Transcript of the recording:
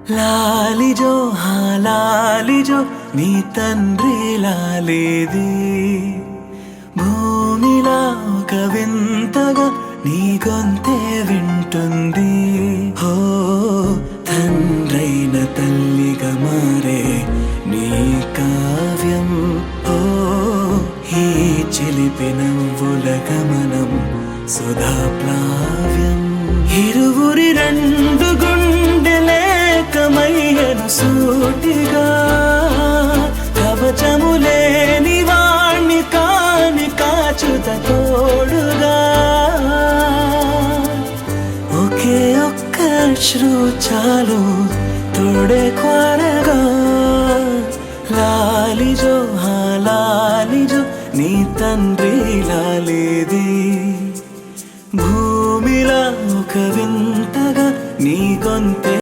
లాలిజో లాలిజో నీ తండ్రి లాలేది భూమిలా ఒక వింతగా నీ గొంతే వింటుంది హో తండ్రైన తల్లిగా మారే నీ కావ్యం హో ఈ చిలిపి నవ్వుల గమనం సుధా ప్లావ్యం ఇరువురి రెండు గుండెలేకమయ్యను సూటిగా కవచములేని వాణ్ణి కాని కాచుత తోడుగా ఒకే ఒక్క అశ్రు చాలు తోడే క్వారగా లాలిజో లాలిజో నీ తండ్రి లాలేది భూమిలా ఒక వింతగా నీ గొంతే